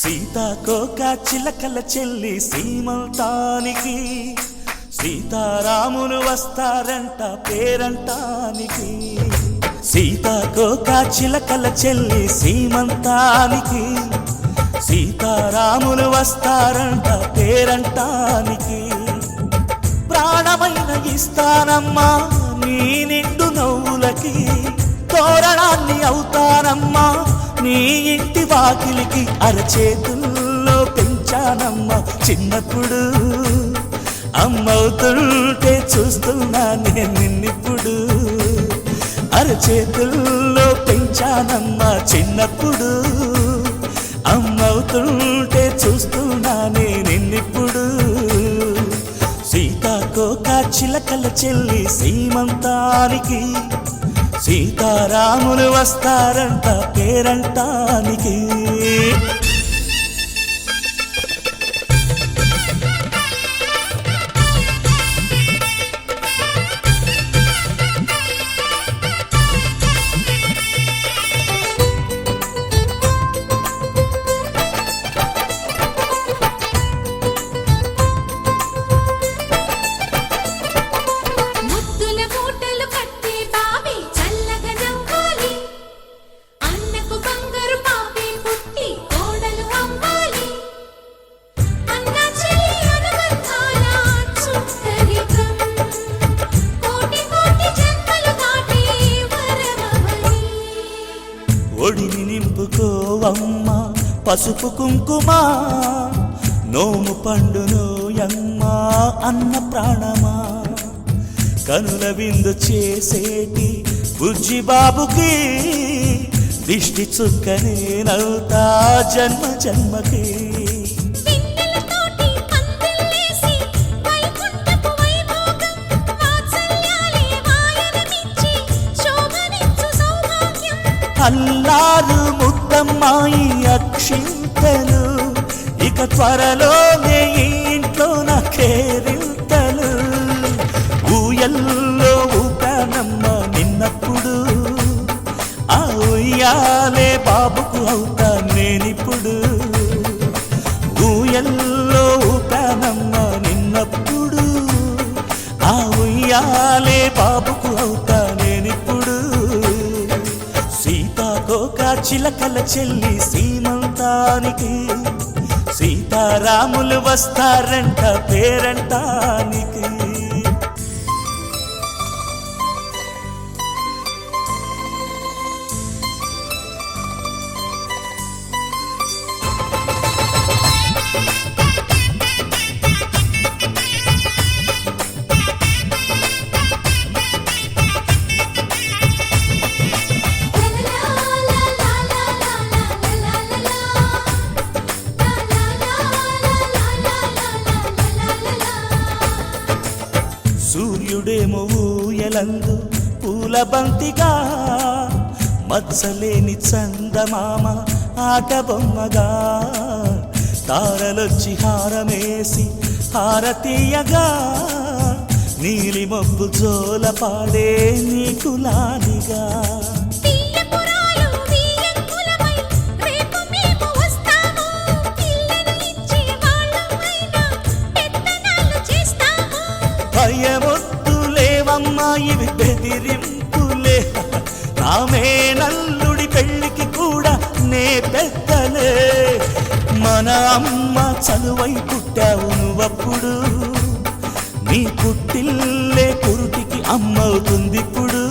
సీతాకోక చిలకల చెల్లి సీమంతానికి సీతారాములు వస్తారంట పేరంటానికి. సీతాకోక చిలకల చెల్లి సీమంతానికి సీతారాములు వస్తారంట పేరంటానికి. ప్రాణమైన ఇస్తానమ్మా నీ నిండు నవ్వులకి, తోరణాన్ని అవుతానమ్మా నీ ఇంటి వాకిలికి. అరచేతుల్లో పెంచానమ్మా చిన్నప్పుడు, అమ్మవుతుంటే చూస్తున్నా నేను నిన్నిప్పుడు. అరచేతుల్లో పెంచానమ్మా చిన్నప్పుడు, అమ్మవుతుంటే చూస్తున్నా నేను నిన్నిప్పుడు. సీతాకోక చిలకల చెల్లి సీమంతానికి సీతారాములు వస్తారంట పేరంటానికి. ఒడిని నింపుకోవమ్మ పసుపు కుంకుమ, నోము పండునోయమ్మ అన్న ప్రాణమా. కనుల విందు చేసేటి బుజ్జి బాబుకి దిష్టి చుక్కనేనవుతా జన్మ జన్మకి. అల్లారు ముద్దమ్మాయి అక్షింతలు, ఇక త్వరలోనే ఇంట్లో నా కేరింతలు. ఊయల్లో ఊపానమ్మ నిన్నప్పుడు, ఆ ఉయ్యాలే బాబుకు అవుతా నేనిప్పుడు. ఊయల్లో ఊపానమ్మ నిన్నప్పుడు, ఆ ఉయ్యాలే బాబుకు అవుతా నేనిప్పుడు. సీతాకోక చిలకల చెల్లి సీమంతానికి సీతారాములు వస్తారంట పేరంటానికి. సూర్యుడేమో ఊయలందు పూల బంతిగా, మత్సలేని చందమామ ఆట బొమ్మగా. తారలొచ్చి హారమేసి హారతీయగా, నీలి మబ్బు జోల పాడే నీకులానిగా. భయమొద్దులేవమ్మా ఇవి బెదిరింపులే, నామే నల్లుడి పెళ్ళికి కూడా నే పెద్దలే. మన అమ్మ చలువై పుట్టావు నువ్వప్పుడు, నీ పుట్టిల్లే పురుటికి అమ్మవుతుందిప్పుడు.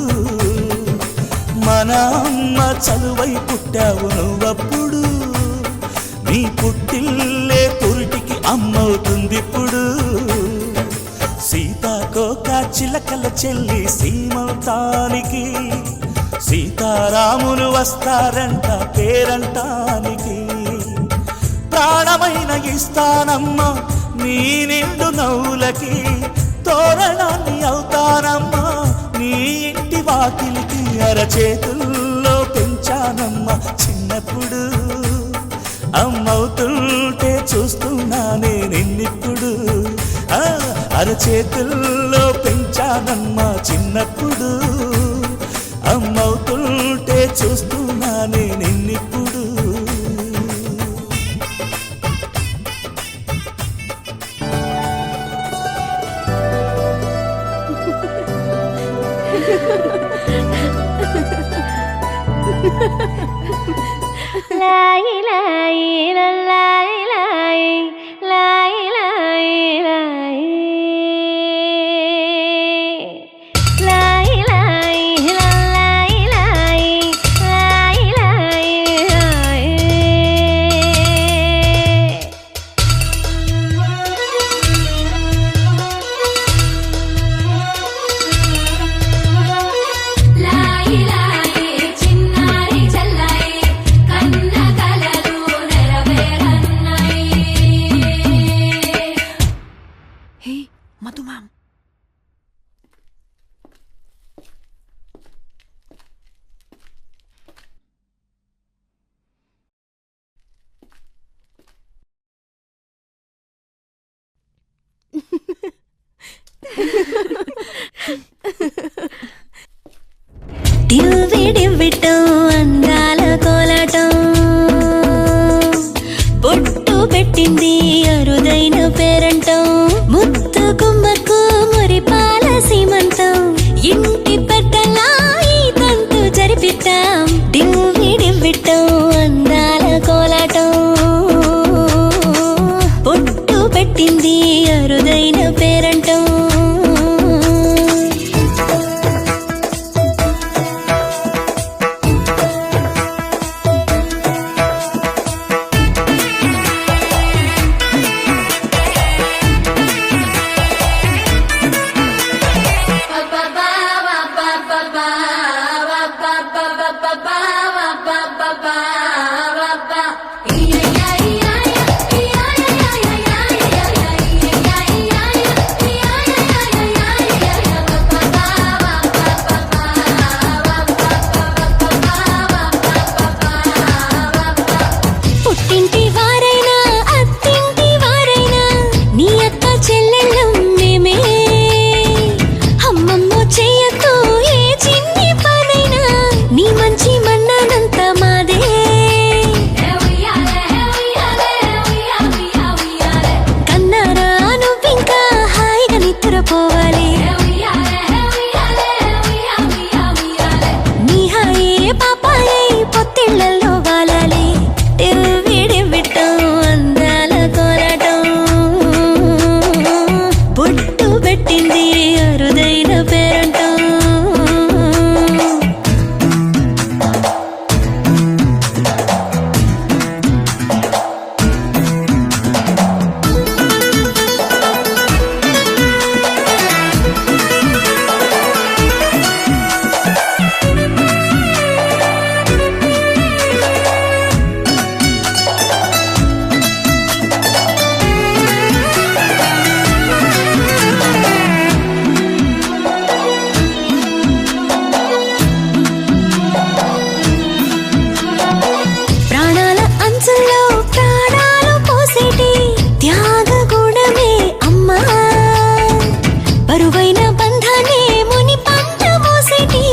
మన అమ్మ చలువై పుట్టావు నువ్వప్పుడు, నీ పుట్టిల్లే పురుటికి అమ్మవుతుందిప్పుడు. సీతాకోక చిలకల చెల్లి సీమంతానికి సీతారాములు వస్తారంట పేరంటానికి. ప్రాణమైన ఇస్తానమ్మా నీ నిండు నవ్వులకి, తోరణాన్ని అవుతానమ్మా నీ ఇంటి వాకిలికి. అరచేతుల్లో పెంచానమ్మా చిన్నప్పుడు, అమ్మవుతుంటే చూస్తున్నానే నిన్నిప్పుడు. అరచేతుల్లో పెంచానమ్మా చిన్నప్పుడు, అమ్మవుతుంటే చూస్తున్నానే నిన్నిప్పుడు. లాయి లాయి లల్లాయి లాయి లాయి లాయి లాయి లాయి లాయి లల్లాయి లాయి లాయి లాయి లాయి లాయి లాయి చిన్నారి చల్లాయి కన్న కలలు నెరవేరన్నాయి. హే మధు మ్యామ్, డివ్విడివ్విటం అందాల కోలాటం బొట్టు పెట్టింది అరుదైన పేరంటం ముత్తు గుమ్మకు మురిపాల సీమంతం ఇంటి పెద్దలా ఈ తంతు జరిపిద్దాం డివ్విడివ్విటం అందాల కోలాటం బొట్టు పెట్టింది అరుదైన పేరంటం పుట్టింటి వారైనా అత్తింటి వారైనా నీ అక్క చెల్లెళ్ళం మేమే అమ్మమ్మ చెయ్యకు ఏ చిన్ని పనైనా నీ మంచి మన్నానంత మాదే కన్నారా నువ్వింకా హాయిగా నిద్రపోవాలి నీ హాయే పాపాయే పొత్తిళ్లలో వాలాలి డివ్విడివ్విటం అందాల కోలాటం బొట్టు పెట్టింది అరుదైన పేరంటం ప్రాణాల అంచుల్లో ప్రాణాలు పోసేటి త్యాగ గుణమే అమ్మా బరువైన బంధాన్ని ముని పంట మోసేటి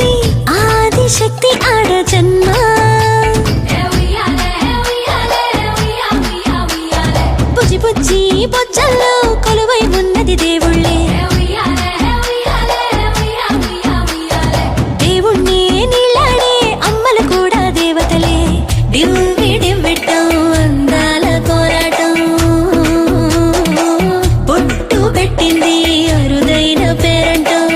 ఆదిశక్తి ఆడ జన్మ బుజ్జి బుజ్జి బొజ్జల్లో కొలువై ఉన్నది దేవుళ్ళే దేవుణ్ణి నీళ్ళాడే అమ్మలు కూడా దేవతలే డివ్విడివ్విటం అందాల కోలాటం బొట్టు పెట్టింది అరుదైన పేరంటం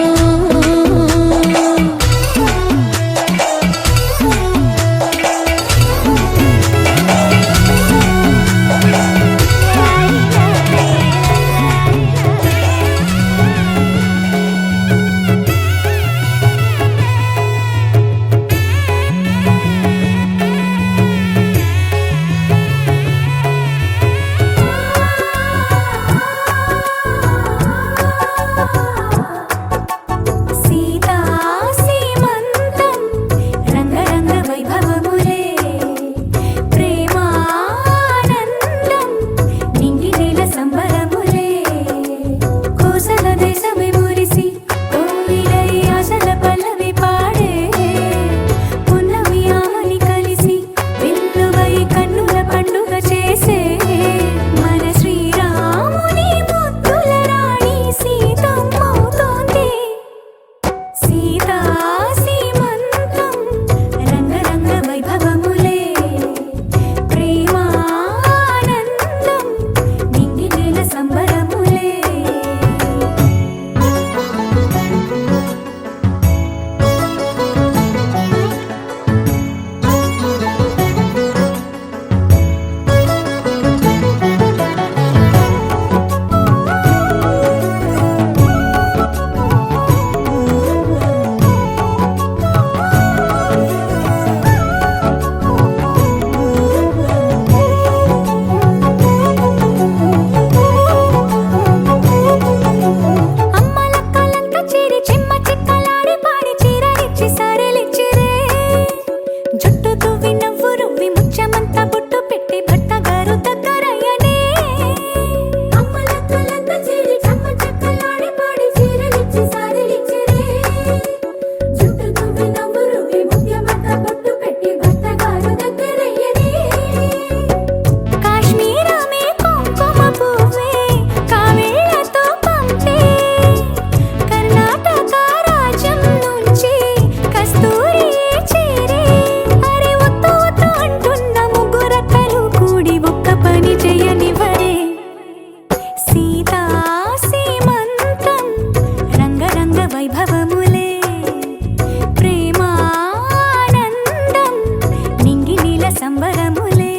సంబరములే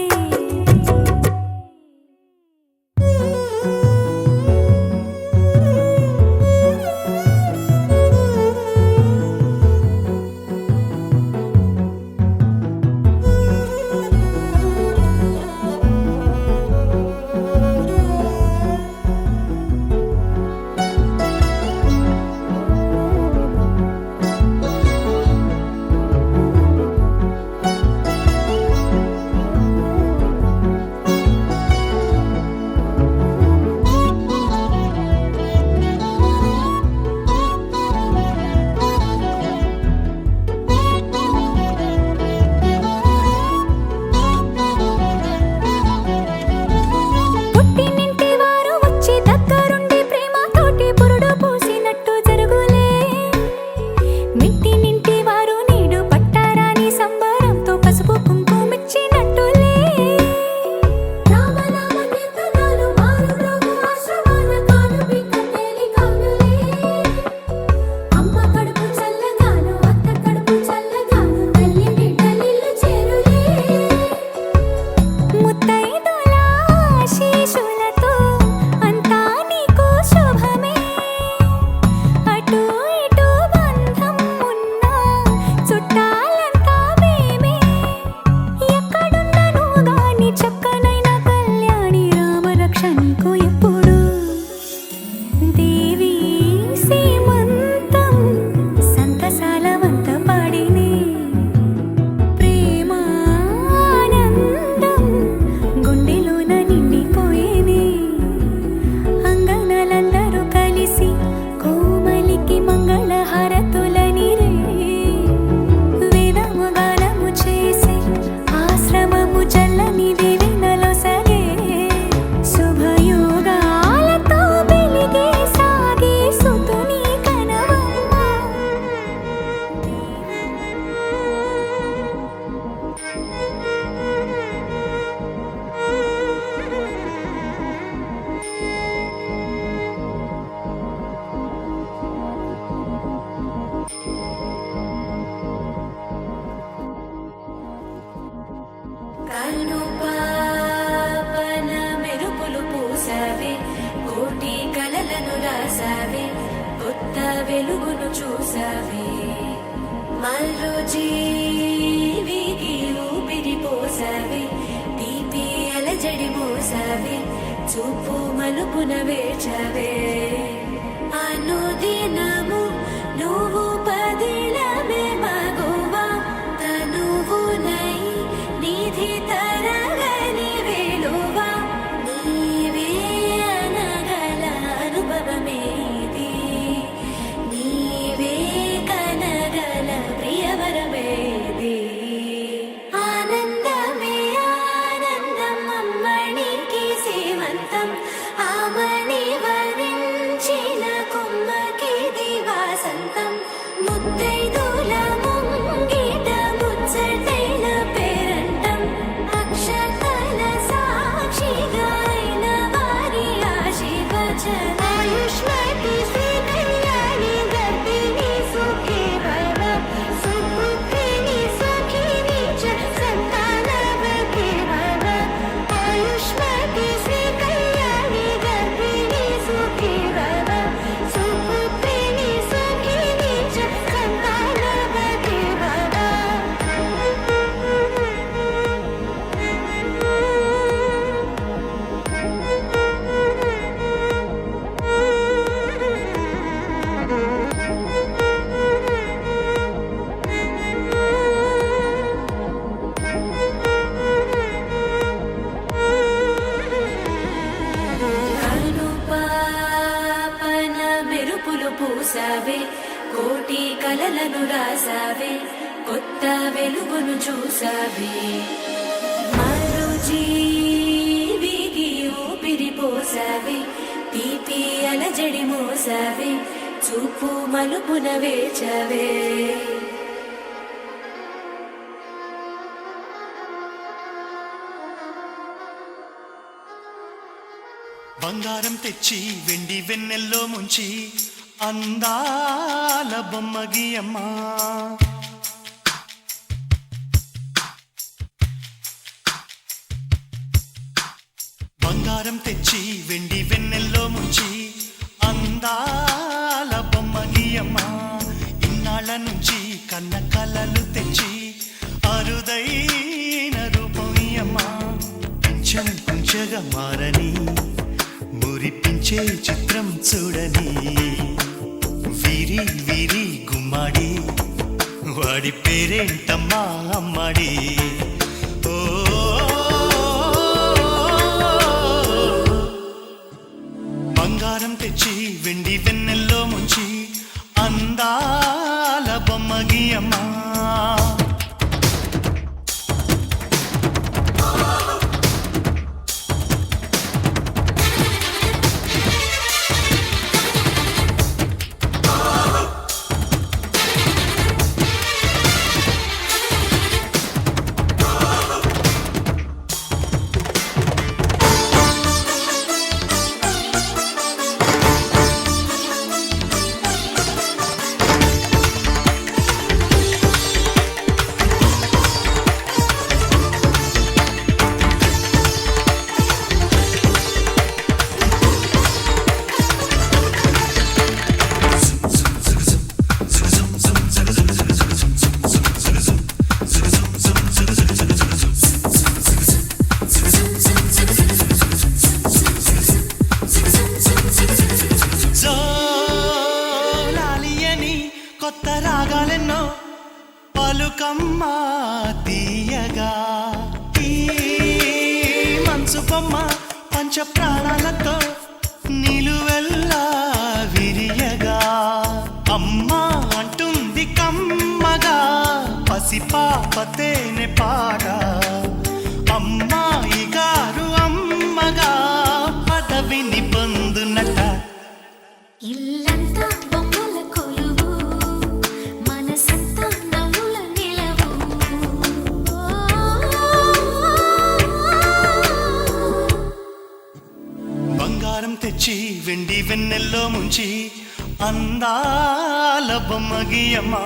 కనుపాపన మెరుపులు పూసావే కోటి కలలను రాసావే కొత్త వెలుగును చూసావే మరో జీవికి ఊపిరి పోసావే తీపి అలజడి మోసావే చూపు మలుపున వేచావే అనుదినము నువ్వు పదిలమే మగువా తనువునై నిధి తరగని వేలువా నీవే అనగల అనుభవమేది నీవే కనగల ప్రియవరమేది ఆనందమే ఆనందం అమ్మణికి సేవంతం ఆమని వరించిన కొమ్మకి దివాసంతం ముత్తైదుల ముంగిట ముచ్చటైన పేరంటం అక్షతల సాక్షిగా అయిన వారి ఆశీర్వచనం ఆయుష్మతి శ్రీ కళ్యాణి గర్భిణి సుఖీ భవ సుపుత్రిణి సుఖిని చ సంతానవతి భవ ఆయుష్మతి శ్రీ కళ్యాణి గర్భిణి సుఖీ భవ సుపుత్రిణి సుఖిని చ సంతానవతి భవ కనుపాపన మెరుపులు పూసావే కోటి కలలను రాసావే కొత్త వెలుగును చూసావే మరో జీవికి ఊపిరి పోసావే తీపి అలజడి మోసావే చూపు మలుపున వేచవే బంగారం తెచ్చి వెండి వెన్నెల్లో ముంచి అందాల బొమ్మగియమ్మా బంగారం తెచ్చి వెండి వెన్నెల్లో ముంచి అందాల బొమ్మ గీయమ్మ ఇన్నాళ్ళ నుంచి కన్న కలలు తెచ్చి అరుదైన రూపం ఇయ్యమ్మ కొంచెం కొంచెగా మారని మురిపించే చిత్రం చూడని వీరి వీరి గుమ్మాడి వాడి పేరేంటమ్మా అమ్మాడి ఓ బంగారం తెచ్చి వెండి వెన్నెల్లో ముంచి అందాల బొమ్మ గీయమ్మా కొత్త రాగాలెన్నో పలుకమ్మ తీయగా ఈ మనసు బొమ్మ పంచ ప్రాణాలతో నిలువెల్లా విరియగా అమ్మ అంటుంది కమ్మగా పసిపాపతేనే పాట అమ్మాయి గారు అమ్మగా పదవిని పొందునట ఇల్లంతా బొమ్మల కొలువు మనసంతా నవ్వుల నిలవు బంగారం తెచ్చి వెండి వెన్నెల్లో ముంచి అందాల బొమ్మ గీయమ్మా